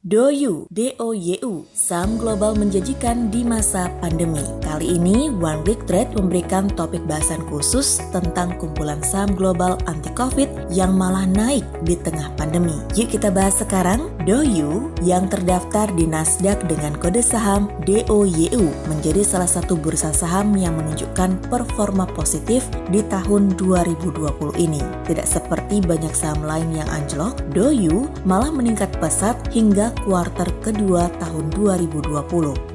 DOYU, DOYU, saham global menjanjikan di masa pandemi. Kali ini, One Click Trade memberikan topik bahasan khusus tentang kumpulan saham global anti-COVID yang malah naik di tengah pandemi. Yuk kita bahas sekarang. DOYU yang terdaftar di Nasdaq dengan kode saham DOYU menjadi salah satu bursa saham yang menunjukkan performa positif di tahun 2020 ini. Tidak seperti banyak saham lain yang anjlok, DOYU malah meningkat pesat hingga kuartal kedua tahun 2020.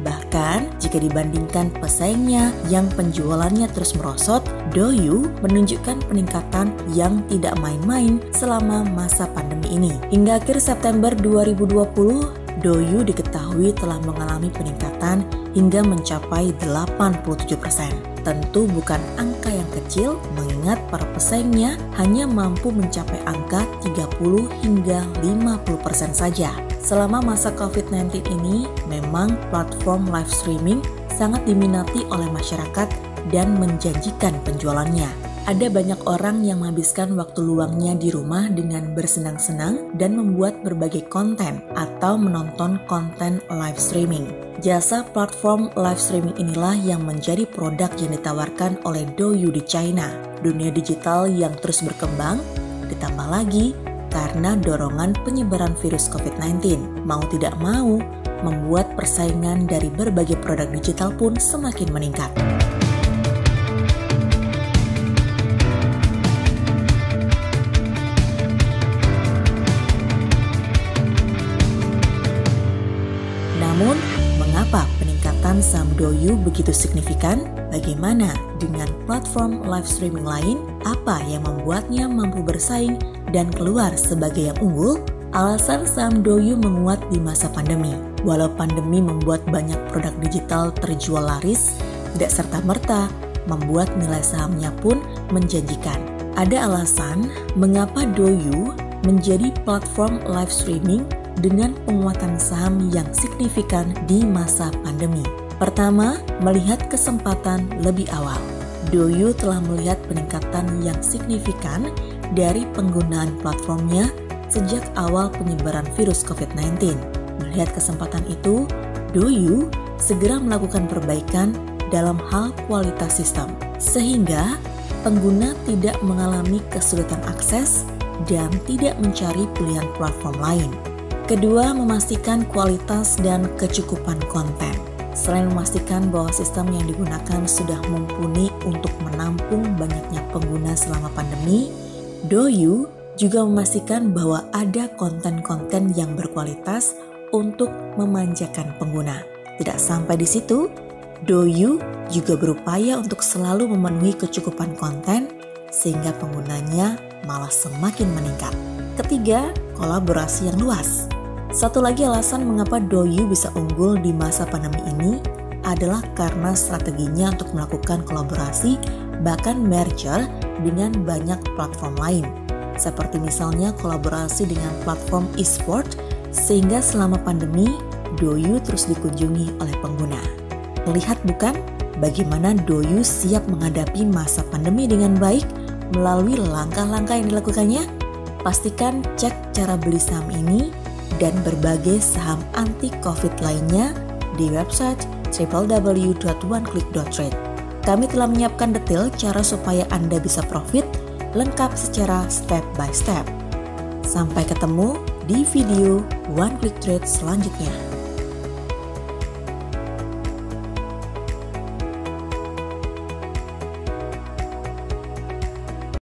Bahkan jika dibandingkan pesaingnya yang penjualannya terus merosot, DOYU menunjukkan peningkatan yang tidak main-main selama masa pandemi ini. Hingga akhir September 2020, DOYU diketahui telah mengalami peningkatan hingga mencapai 87%. Tentu bukan angka yang kecil mengingat para pesaingnya hanya mampu mencapai angka 30 hingga 50% saja. Selama masa COVID-19 ini, memang platform live streaming sangat diminati oleh masyarakat dan menjanjikan penjualannya. Ada banyak orang yang menghabiskan waktu luangnya di rumah dengan bersenang-senang dan membuat berbagai konten atau menonton konten live streaming. Jasa platform live streaming inilah yang menjadi produk yang ditawarkan oleh DOYU di China. Dunia digital yang terus berkembang, ditambah lagi karena dorongan penyebaran virus COVID-19. Mau tidak mau, membuat persaingan dari berbagai produk digital pun semakin meningkat. Namun, mengapa peningkatan saham DOYU begitu signifikan? Bagaimana dengan platform live streaming lain? Apa yang membuatnya mampu bersaing dan keluar sebagai yang unggul? Alasan saham DOYU menguat di masa pandemi. Walau pandemi membuat banyak produk digital terjual laris, tidak serta-merta membuat nilai sahamnya pun menjanjikan. Ada alasan mengapa DOYU menjadi platform live streaming dengan penguatan saham yang signifikan di masa pandemi. Pertama, melihat kesempatan lebih awal. DOYU telah melihat peningkatan yang signifikan dari penggunaan platformnya sejak awal penyebaran virus COVID-19. Melihat kesempatan itu, DOYU segera melakukan perbaikan dalam hal kualitas sistem, sehingga pengguna tidak mengalami kesulitan akses dan tidak mencari pilihan platform lain. Kedua, memastikan kualitas dan kecukupan konten. Selain memastikan bahwa sistem yang digunakan sudah mumpuni untuk menampung banyaknya pengguna selama pandemi, DOYU juga memastikan bahwa ada konten-konten yang berkualitas untuk memanjakan pengguna. Tidak sampai di situ, DOYU juga berupaya untuk selalu memenuhi kecukupan konten sehingga penggunanya malah semakin meningkat. Ketiga, kolaborasi yang luas. Satu lagi alasan mengapa DOYU bisa unggul di masa pandemi ini adalah karena strateginya untuk melakukan kolaborasi bahkan merger dengan banyak platform lain. Seperti misalnya kolaborasi dengan platform e-sport sehingga selama pandemi DOYU terus dikunjungi oleh pengguna. Lihat bukan bagaimana DOYU siap menghadapi masa pandemi dengan baik melalui langkah-langkah yang dilakukannya? Pastikan cek cara beli saham ini dan berbagai saham anti-COVID lainnya di website www.oneclick.trade. Kami telah menyiapkan detail cara supaya Anda bisa profit lengkap secara step by step. Sampai ketemu di video One Click Trade selanjutnya.